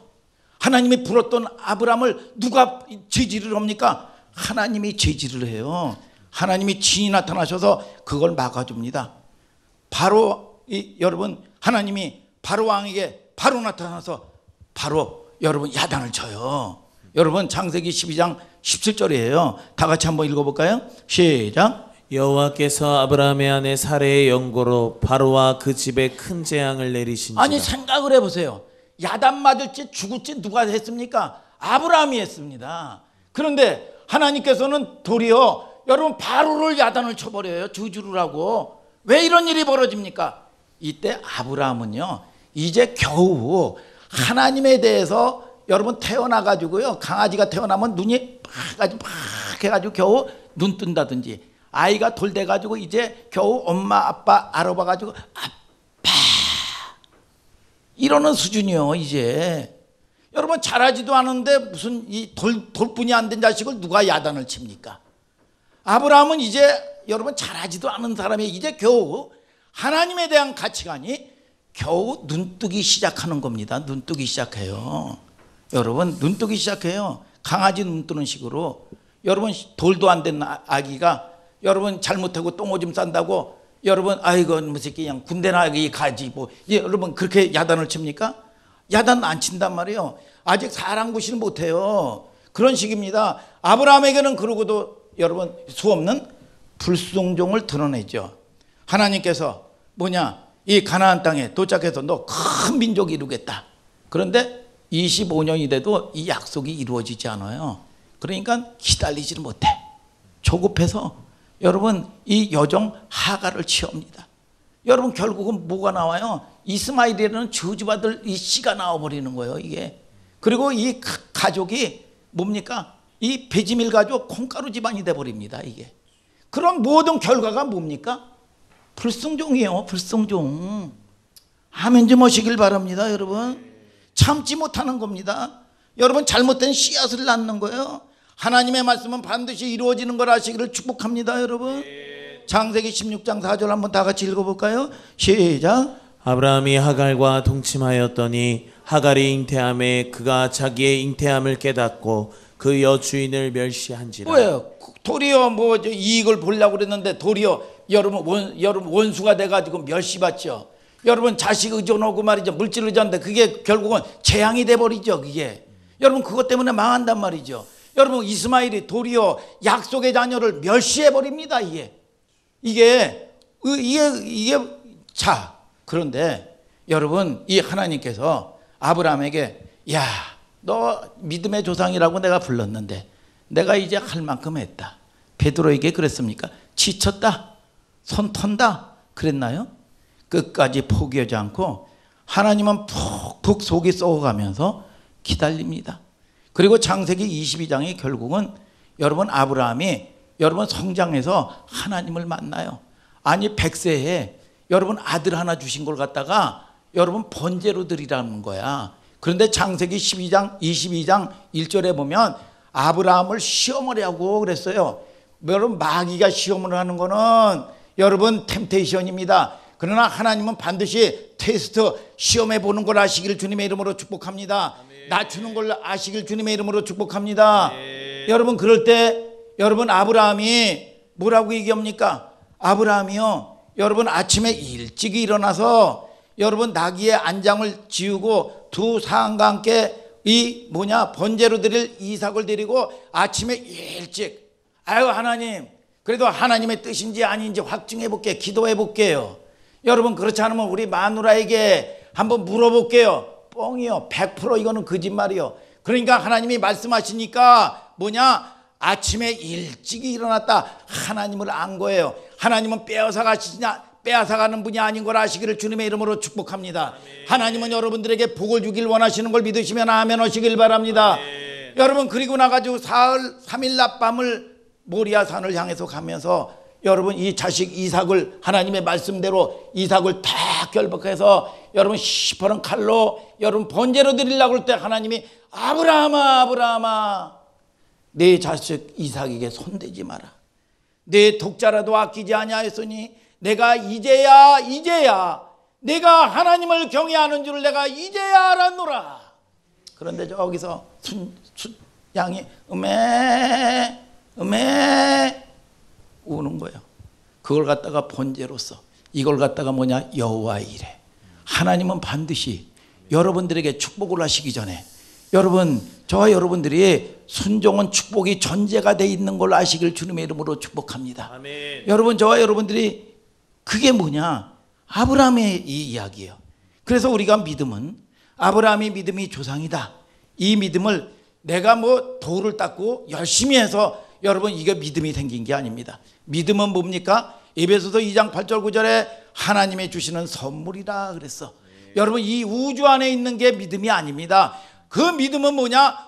Speaker 1: 하나님이 불었던 아브라함을 누가 제지를 합니까? 하나님이 제지를 해요. 하나님이 친히 나타나셔서 그걸 막아줍니다. 바로 여러분 하나님이 바로 왕에게 바로 나타나서 바로 여러분 야단을 쳐요. 여러분 창세기 12장 17절이에요. 다 같이 한번 읽어볼까요? 시작.
Speaker 2: 여호와께서 아브라함의 아내 사레의 연고로 바로와 그 집에 큰 재앙을 내리신지라.
Speaker 1: 아니 생각을 해보세요. 야단 맞을지 죽을지 누가 했습니까? 아브라함이 했습니다. 그런데 하나님께서는 도리어 여러분 바로를 야단을 쳐버려요. 저주를 하고. 왜 이런 일이 벌어집니까? 이때 아브라함은요 이제 겨우 하나님에 대해서 여러분 태어나가지고요 강아지가 태어나면 눈이 팍 해가지고 겨우 눈 뜬다든지 아이가 돌 돼가지고 이제 겨우 엄마 아빠 알아봐가지고 아빠 이러는 수준이요 이제. 여러분 잘하지도 않은데 무슨 이 돌뿐이 안 된 자식을 누가 야단을 칩니까? 아브라함은 이제 여러분 잘하지도 않은 사람이 이제 겨우 하나님에 대한 가치관이 겨우 눈뜨기 시작하는 겁니다. 눈뜨기 시작해요. 여러분 눈뜨기 시작해요. 강아지 눈뜨는 식으로. 여러분 돌도 안 된 아기가 여러분 잘못하고 똥오줌 싼다고 여러분 아이고 무슨 그냥 군대나 가지 뭐 여러분 그렇게 야단을 칩니까? 야단 안 친단 말이에요. 아직 사람 구실 못해요. 그런 식입니다. 아브라함에게는 그러고도 여러분 수없는 불순종을 드러내죠. 하나님께서 뭐냐 이 가나안 땅에 도착해서 너 큰 민족이 이루겠다. 그런데 25년이 돼도 이 약속이 이루어지지 않아요. 그러니까 기다리지를 못해. 조급해서 여러분 이 여종 하갈을 취합니다. 여러분 결국은 뭐가 나와요? 이스마엘이라는 저주받을 이 씨가 나와버리는 거예요 이게. 그리고 이 가족이 뭡니까? 이 배지밀 가지고 콩가루 집안이 돼버립니다. 이게. 그럼 모든 결과가 뭡니까? 불순종이에요. 불순종. 아멘 좀 하시길 바랍니다. 여러분, 참지 못하는 겁니다. 여러분, 잘못된 씨앗을 낳는 거예요. 하나님의 말씀은 반드시 이루어지는 걸 아시기를 축복합니다. 여러분, 창세기 16장 4절 한번 다 같이 읽어볼까요? 시작.
Speaker 2: 아브라함이 하갈과 동침하였더니 하갈이 잉태함에 그가 자기의 잉태함을 깨닫고 그 여주인을 멸시한지라.
Speaker 1: 왜요? 도리어 뭐 이익을 보려고 그랬는데 도리어 여러분 원수가 돼가지고 멸시받죠. 여러분, 자식 의존하고 말이죠, 물질 의존하는데 그게 결국은 재앙이 돼버리죠. 그게 여러분, 그것 때문에 망한단 말이죠. 여러분, 이스마엘이 도리어 약속의 자녀를 멸시해버립니다. 이게 자, 그런데 여러분, 이 하나님께서 아브라함에게, 야, 너 믿음의 조상이라고 내가 불렀는데 내가 이제 할 만큼 했다. 베드로에게 그랬습니까? 지쳤다, 손 턴다 그랬나요? 끝까지 포기하지 않고 하나님은 푹푹 속이 썩어가면서 기다립니다. 그리고 창세기 22장이 결국은 여러분, 아브라함이 여러분 성장해서 하나님을 만나요. 아니, 100세에 여러분 아들 하나 주신 걸 갖다가 여러분 번제로 드리라는 거야. 그런데 창세기 22장 1절에 보면 아브라함을 시험을 하고 그랬어요. 여러분, 마귀가 시험을 하는 거는 여러분 템테이션입니다. 그러나 하나님은 반드시 테스트, 시험해 보는 걸 아시길 주님의 이름으로 축복합니다. 낮추는 걸 아시길 주님의 이름으로 축복합니다. 여러분, 그럴 때 여러분, 아브라함이 뭐라고 얘기합니까? 아브라함이요, 여러분 아침에 일찍 일어나서 여러분 나귀의 안장을 지우고 두 사람과 함께 번제로 드릴 이삭을 드리고 아침에 일찍, 아유 하나님, 그래도 하나님의 뜻인지 아닌지 확증해 볼게요. 기도해 볼게요. 여러분, 그렇지 않으면 우리 마누라에게 한번 물어볼게요. 뻥이요. 100% 이거는 거짓말이요. 그러니까 하나님이 말씀하시니까 아침에 일찍 일어났다. 하나님을 안 거예요. 하나님은 빼앗아가는 분이 아닌 걸 아시기를 주님의 이름으로 축복합니다. 하나님은 여러분들에게 복을 주길 원하시는 걸 믿으시면 아멘 하시길 바랍니다. 여러분, 그리고 나가지고 사흘 3일 낮밤을 모리아산을 향해서 가면서 여러분, 이 자식 이삭을 하나님의 말씀대로 이삭을 다 결박해서 여러분 시퍼런 칼로 여러분 번제로 드리려고 할 때 하나님이 아브라함아, 내 자식 이삭에게 손대지 마라. 내 독자라도 아끼지 아니하였으니 내가 이제야 내가 하나님을 경외하는 줄을 내가 이제야 알았노라. 그런데 저기서 양이 음에 우는 거예요. 그걸 갖다가 번제로서 이걸 갖다가 여호와 이래. 하나님은 반드시 여러분들에게 축복을 하시기 전에 여러분, 저와 여러분들이 순종은 축복이 전제가 돼 있는 걸 아시길 주님의 이름으로 축복합니다.
Speaker 2: 아멘.
Speaker 1: 여러분, 저와 여러분들이 그게 아브라함의 이 이야기예요. 그래서 우리가 믿음은 아브라함의 믿음이 조상이다. 이 믿음을 내가 돌을 닦고 열심히 해서 여러분, 이게 믿음이 생긴 게 아닙니다. 믿음은 뭡니까? 에베소서 2장 8절 9절에 하나님이 주시는 선물이라 그랬어. 여러분, 이 우주 안에 있는 게 믿음이 아닙니다. 그 믿음은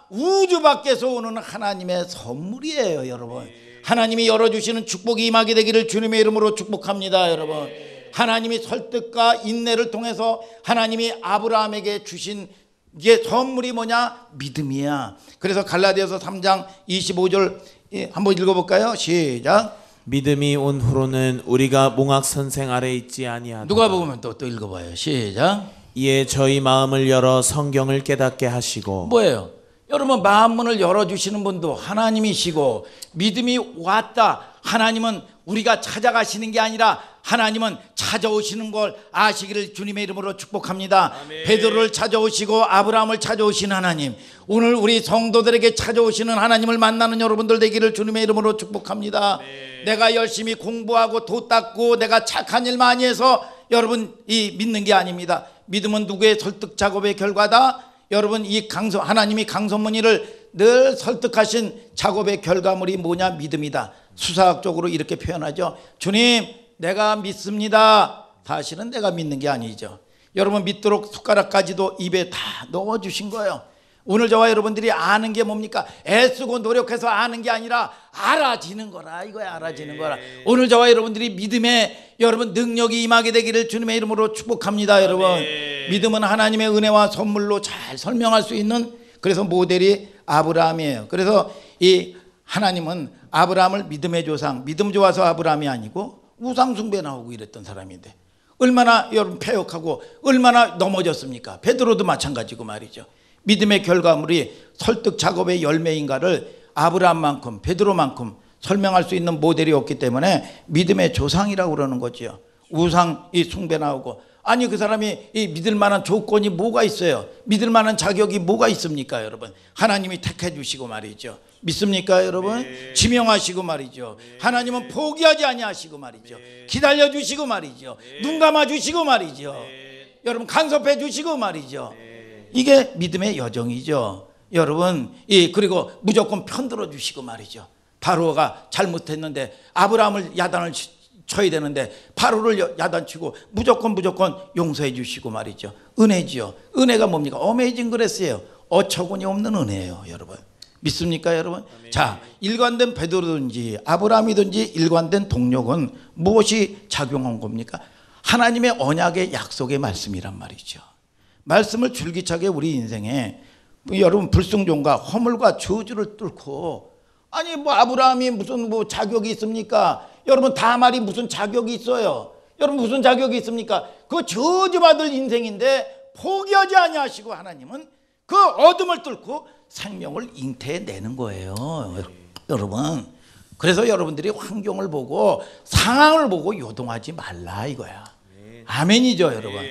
Speaker 1: 우주 밖에서 오는 하나님의 선물이에요. 여러분, 하나님이 열어주시는 축복이 임하게 되기를 주님의 이름으로 축복합니다. 여러분, 하나님이 설득과 인내를 통해서 하나님이 아브라함에게 주신 이게 선물이 믿음이야. 그래서 갈라디아서 3장 25절 한번 읽어볼까요? 시작.
Speaker 2: 믿음이 온 후로는 우리가 몽학 선생 아래 있지 아니하다.
Speaker 1: 누가 보면 또 읽어봐요. 시작.
Speaker 2: 이에 저희 마음을 열어 성경을 깨닫게 하시고.
Speaker 1: 뭐예요? 여러분, 마음문을 열어주시는 분도 하나님이시고, 믿음이 왔다. 하나님은 우리가 찾아가시는 게 아니라 하나님은 찾아오시는 걸 아시기를 주님의 이름으로 축복합니다. 아멘. 베드로를 찾아오시고 아브라함을 찾아오신 하나님, 오늘 우리 성도들에게 찾아오시는 하나님을 만나는 여러분들 되기를 주님의 이름으로 축복합니다. 아멘. 내가 열심히 공부하고 도 닦고 내가 착한 일 많이 해서 여러분 믿는 게 아닙니다. 믿음은 누구의 설득 작업의 결과다. 여러분, 하나님이 강선문이를 늘 설득하신 작업의 결과물이 믿음이다. 수사학적으로 이렇게 표현하죠. 주님, 내가 믿습니다. 사실은 내가 믿는 게 아니죠. 여러분, 믿도록 숟가락까지도 입에 다 넣어주신 거예요. 오늘 저와 여러분들이 아는 게 뭡니까? 애쓰고 노력해서 아는 게 아니라 알아지는 거라 이거야. 알아지는 거라. 오늘 저와 여러분들이 믿음에 여러분 능력이 임하게 되기를 주님의 이름으로 축복합니다. 여러분 믿음은 하나님의 은혜와 선물로 잘 설명할 수 있는 그래서 모델이 아브라함이에요. 그래서 이 하나님은 아브라함을 믿음의 조상, 믿음 좋아서 아브라함이 아니고 우상 숭배 나오고 이랬던 사람인데 얼마나 여러분 패역하고 얼마나 넘어졌습니까? 베드로도 마찬가지고 말이죠. 믿음의 결과물이 설득 작업의 열매인가를 아브라함만큼 베드로만큼 설명할 수 있는 모델이 없기 때문에 믿음의 조상이라고 그러는 거죠. 우상이 숭배 나오고 아니 그 사람이 이 믿을 만한 조건이 뭐가 있어요? 믿을 만한 자격이 뭐가 있습니까? 여러분 하나님이 택해 주시고 말이죠. 믿습니까 여러분? 네. 지명하시고 말이죠. 네. 하나님은 포기하지 아니하시고 말이죠. 네. 기다려 주시고 말이죠. 네. 눈 감아 주시고 말이죠. 네. 여러분 간섭해 주시고 말이죠. 네. 이게 믿음의 여정이죠. 여러분 그리고 무조건 편들어 주시고 말이죠. 바로가 잘못했는데 아브라함을 야단을 쳐야 되는데 바로를 야단치고 무조건 용서해 주시고 말이죠. 은혜지요. 은혜가 뭡니까? 어메이징 그레스예요. 어처구니 없는 은혜예요. 여러분 믿습니까 여러분? 아멘. 자, 일관된 베드로든지 아브라함이든지 일관된 동력은 무엇이 작용한 겁니까? 하나님의 언약의 약속의 말씀이란 말이죠. 말씀을 줄기차게 우리 인생에 여러분 불순종과 허물과 저주를 뚫고 아니 뭐 아브라함이 무슨 뭐 자격이 있습니까? 여러분 다말이 무슨 자격이 있어요? 여러분 무슨 자격이 있습니까? 그 저주받을 인생인데 포기하지 아니하시고 하나님은 그 어둠을 뚫고 생명을 잉태해내는 거예요. 여러분 그래서 여러분들이 환경을 보고 상황을 보고 요동하지 말라 이거야. 아멘이죠 여러분.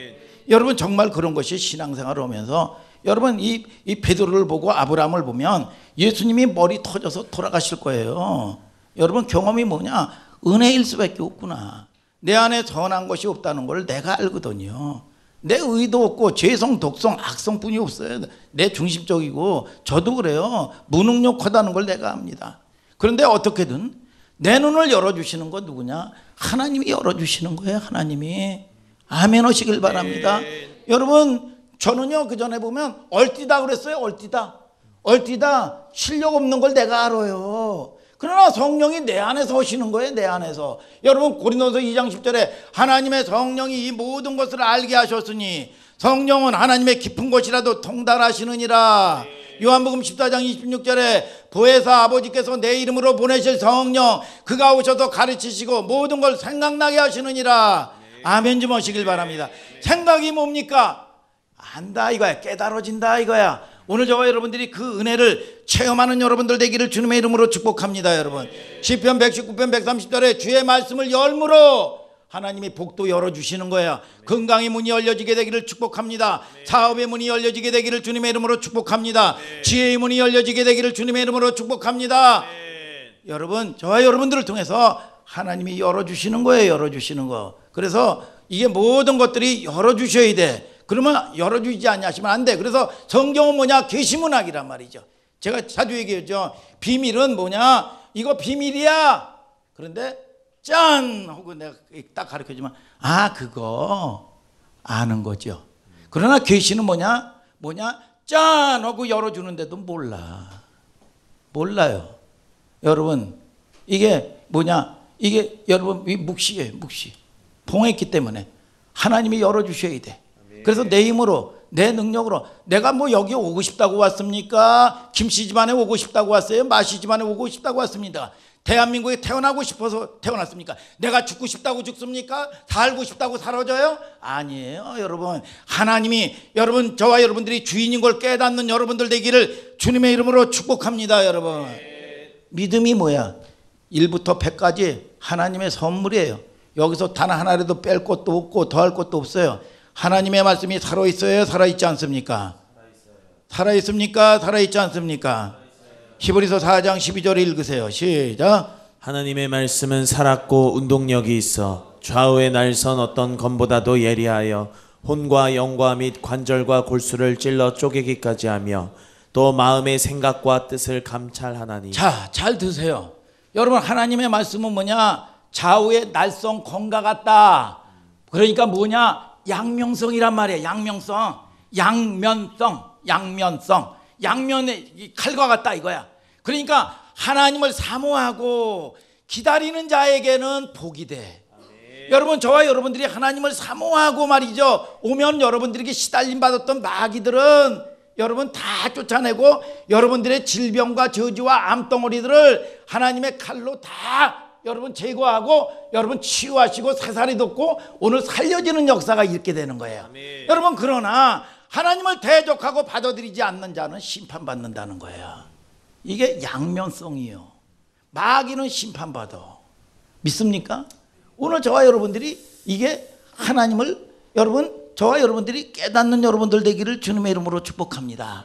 Speaker 1: 여러분 정말 그런 것이 신앙생활을 하면서 여러분 이 베드로를 보고 아브라함을 보면 예수님이 머리 터져서 돌아가실 거예요. 여러분 경험이 뭐냐? 은혜일 수밖에 없구나. 내 안에 선한 것이 없다는 걸 내가 알거든요. 내 의도 없고 죄성, 독성, 악성뿐이 없어요. 내 중심적이고 저도 그래요. 무능력하다는 걸 내가 압니다. 그런데 어떻게든 내 눈을 열어주시는 건 누구냐? 하나님이 열어주시는 거예요. 하나님이. 아멘 하시길 바랍니다. 여러분 저는요 그 전에 보면 얼띠다 그랬어요. 얼띠다 실력 없는 걸 내가 알아요. 그러나 성령이 내 안에서 하시는 거예요. 내 안에서. 여러분 고린도서 2장 10절에 하나님의 성령이 이 모든 것을 알게 하셨으니 성령은 하나님의 깊은 것이라도 통달하시느니라. 요한복음 14장 26절에 보혜사 아버지께서 내 이름으로 보내실 성령 그가 오셔서 가르치시고 모든 걸 생각나게 하시느니라. 아멘 좀 하시길 바랍니다. 생각이 뭡니까? 안다 이거야. 깨달아진다 이거야. 오늘 저와 여러분들이 그 은혜를 체험하는 여러분들 되기를 주님의 이름으로 축복합니다. 여러분 시편 119편 130절에 주의 말씀을 열므로 하나님이 복도 열어주시는 거예요. 건강의 문이 열려지게 되기를 축복합니다. 사업의 문이 열려지게 되기를 주님의 이름으로 축복합니다. 지혜의 문이 열려지게 되기를 주님의 이름으로 축복합니다. 여러분 저와 여러분들을 통해서 하나님이 열어주시는 거예요. 열어주시는 거. 그래서 이게 모든 것들이 열어주셔야 돼. 그러면 열어주지 않으시면 안 돼. 그래서 성경은 뭐냐? 계시문학이란 말이죠. 제가 자주 얘기하죠. 비밀은 뭐냐? 이거 비밀이야. 그런데 짠 하고 내가 딱 가르쳐주면 그거 아는 거죠. 그러나 계시는 뭐냐? 짠 하고 열어주는데도 몰라요. 여러분 이게 뭐냐? 이게 여러분 묵시예요. 묵시. 봉했기 때문에 하나님이 열어주셔야 돼. 그래서 내 힘으로 내 능력으로 내가 뭐 여기 오고 싶다고 왔습니까? 김씨 집안에 오고 싶다고 왔어요? 마씨 집안에 오고 싶다고 왔습니다. 대한민국에 태어나고 싶어서 태어났습니까? 내가 죽고 싶다고 죽습니까? 살고 싶다고 사라져요? 아니에요. 여러분 하나님이 여러분 저와 여러분들이 주인인 걸 깨닫는 여러분들 되기를 주님의 이름으로 축복합니다. 여러분 믿음이 뭐야? 1부터 100까지 하나님의 선물이에요. 여기서 단 하나라도 뺄 것도 없고 더할 것도 없어요. 하나님의 말씀이 살아있어요? 살아있지 않습니까? 살아있습니까? 살아있지 않습니까? 히브리서 4장 12절 읽으세요. 시작.
Speaker 2: 하나님의 말씀은 살았고 운동력이 있어 좌우의 날선 어떤 검보다도 예리하여 혼과 영과 및 관절과 골수를 찔러 쪼개기까지 하며 또 마음의 생각과 뜻을 감찰하나니.
Speaker 1: 자, 잘 드세요. 여러분 하나님의 말씀은 뭐냐? 좌우의 날선 검과 같다. 그러니까 뭐냐? 양면성이란 말이에요. 양면성. 양면의 칼과 같다 이거야. 그러니까 하나님을 사모하고 기다리는 자에게는 복이 돼. 여러분, 저와 여러분들이 하나님을 사모하고 말이죠, 오면 여러분들에게 시달림 받았던 마귀들은 여러분 다 쫓아내고 여러분들의 질병과 저주와 암덩어리들을 하나님의 칼로 다 여러분 제거하고 여러분 치유하시고 새살이 돋고 오늘 살려지는 역사가 있게 되는 거예요.
Speaker 2: 아멘.
Speaker 1: 여러분, 그러나 하나님을 대적하고 받아들이지 않는 자는 심판받는다는 거예요. 이게 양면성이에요. 마귀는 심판받아. 믿습니까? 오늘 저와 여러분들이 이게 하나님을 여러분, 저와 여러분들이 깨닫는 여러분들 되기를 주님의 이름으로 축복합니다.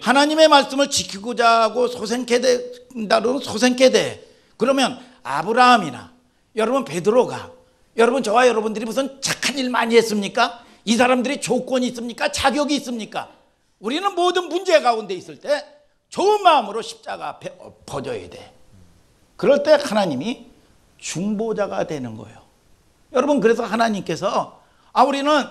Speaker 1: 하나님의 말씀을 지키고자 하고 소생케 된다는 소생케 돼. 그러면 아브라함이나 여러분 베드로가 여러분 저와 여러분들이 무슨 착한 일 많이 했습니까? 이 사람들이 조건이 있습니까? 자격이 있습니까? 우리는 모든 문제 가운데 있을 때 좋은 마음으로 십자가 앞에 엎어져야 돼. 그럴 때 하나님이 중보자가 되는 거예요. 여러분, 그래서 하나님께서 우리는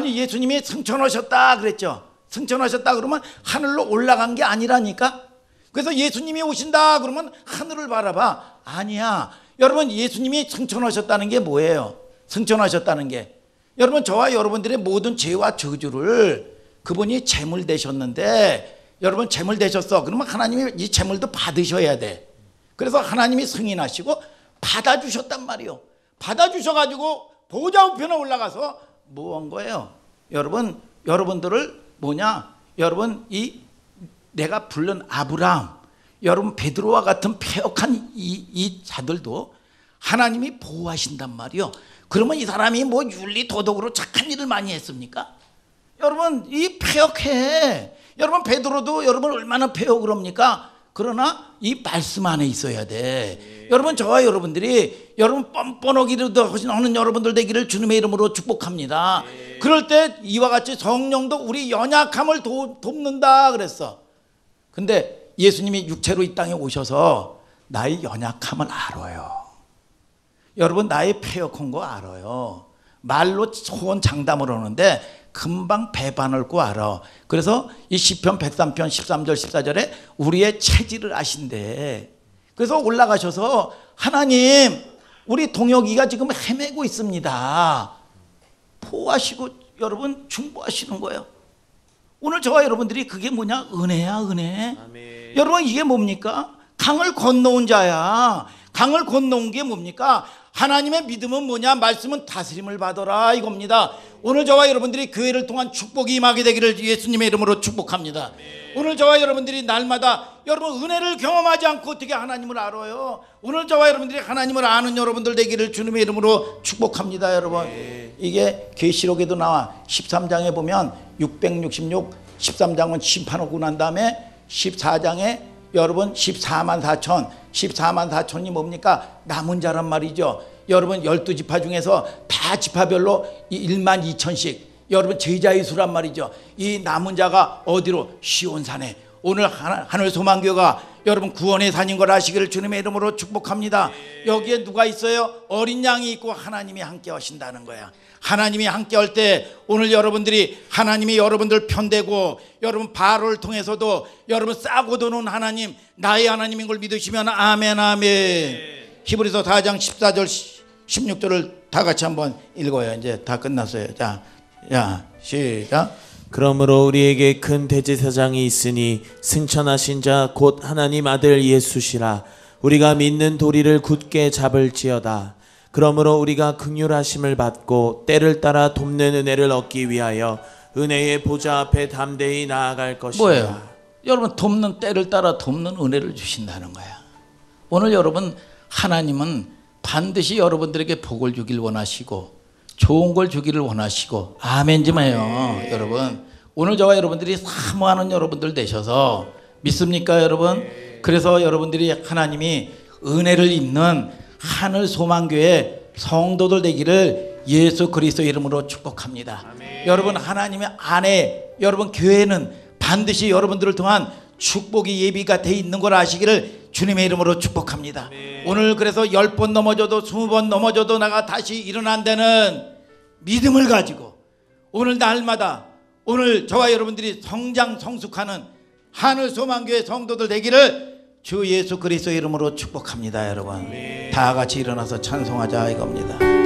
Speaker 1: 예수님이 승천하셨다 그랬죠. 승천하셨다 그러면 하늘로 올라간 게 아니라니까. 그래서 예수님이 오신다 그러면 하늘을 바라봐. 아니야. 여러분, 예수님이 승천하셨다는 게 뭐예요? 승천하셨다는 게 여러분, 저와 여러분들의 모든 죄와 저주를 그분이 제물 되셨는데, 여러분 제물 되셨어 그러면 하나님이 이 제물도 받으셔야 돼. 그래서 하나님이 승인하시고 받아주셨단 말이요. 받아주셔가지고 보좌 우편에 올라가서 뭐 한 거예요? 여러분들을 여러분 내가 부른 아브라함, 여러분 베드로와 같은 패역한 이 자들도 하나님이 보호하신단 말이요. 그러면 이 사람이 뭐 윤리 도덕으로 착한 일을 많이 했습니까? 여러분, 이 패역해. 여러분 베드로도 여러분 얼마나 패역을 합니까? 그러나 이 말씀 안에 있어야 돼. 여러분, 저와 여러분들이 여러분 뻔뻔하기도 하는 여러분들 되기를 주님의 이름으로 축복합니다. 그럴 때 이와 같이 성령도 우리 연약함을 돕는다 그랬어. 근데 예수님이 육체로 이 땅에 오셔서 나의 연약함을 알아요. 여러분, 나의 패역한 거 알아요. 말로 소원 장담을 하는데 금방 배반할 거 알아. 그래서 이 시편 103편 13절 14절에 우리의 체질을 아신대. 그래서 올라가셔서 하나님, 우리 동혁이가 지금 헤매고 있습니다. 보호하시고 여러분 중보하시는 거예요. 오늘 저와 여러분들이 그게 뭐냐? 은혜야, 은혜.
Speaker 2: 아멘.
Speaker 1: 여러분, 이게 뭡니까? 강을 건너온 자야. 강을 건너온 게 뭡니까? 하나님의 믿음은 뭐냐? 말씀은 다스림을 받아라 이겁니다. 오늘 저와 여러분들이 교회를 통한 축복이 임하게 되기를 예수님의 이름으로 축복합니다. 오늘 저와 여러분들이 날마다 여러분 은혜를 경험하지 않고 어떻게 하나님을 알아요? 오늘 저와 여러분들이 하나님을 아는 여러분들 되기를 주님의 이름으로 축복합니다. 여러분, 이게 계시록에도 나와. 13장에 보면 666, 13장은 심판하고 난 다음에 14장에 여러분 14만 4천, 14만 4천이 뭡니까? 남은 자란 말이죠. 여러분 12지파 중에서 다 지파별로 1만 2천씩 여러분 제자의 수란 말이죠. 이 남은 자가 어디로? 시온산에. 오늘 하늘 소망교가 여러분 구원의 산인 걸 아시기를 주님의 이름으로 축복합니다. 여기에 누가 있어요? 어린 양이 있고 하나님이 함께 하신다는 거야. 하나님이 함께 할 때 오늘 여러분들이 하나님이 여러분들 편되고 여러분 바로를 통해서도 여러분 싸고 도는 하나님, 나의 하나님인 걸 믿으시면 아멘, 아멘. 히브리서 4장 14절 16절을 다 같이 한번 읽어요. 이제 다 끝났어요. 자, 시작.
Speaker 2: 그러므로 우리에게 큰 대제사장이 있으니 승천하신 자 곧 하나님 아들 예수시라. 우리가 믿는 도리를 굳게 잡을지어다. 그러므로 우리가 긍휼하심을 받고 때를 따라 돕는 은혜를 얻기 위하여 은혜의 보좌 앞에 담대히 나아갈 것이다.
Speaker 1: 뭐예요? 여러분, 돕는 때를 따라 돕는 은혜를 주신다는 거야. 오늘 여러분, 하나님은 반드시 여러분들에게 복을 주길 원하시고 좋은 걸 주기를 원하시고, 아멘 좀 해요. 여러분, 오늘 저와 여러분들이 사모하는 여러분들 되셔서 믿습니까, 여러분? 그래서 여러분들이 하나님이 은혜를 입는 하늘 소망교회 성도들 되기를 예수 그리스도 이름으로 축복합니다. 여러분, 하나님의 안에 여러분 교회는 반드시 여러분들을 통한 축복이 예비가 돼 있는 걸 아시기를 주님의 이름으로 축복합니다. 오늘 그래서 10번 넘어져도 20번 넘어져도 내가 다시 일어난다는 믿음을 가지고 오늘 날마다 오늘 저와 여러분들이 성장 성숙하는 하늘 소망교회 성도들 되기를 주 예수 그리스도 이름으로 축복합니다. 여러분 다 같이 일어나서 찬송하자 이겁니다.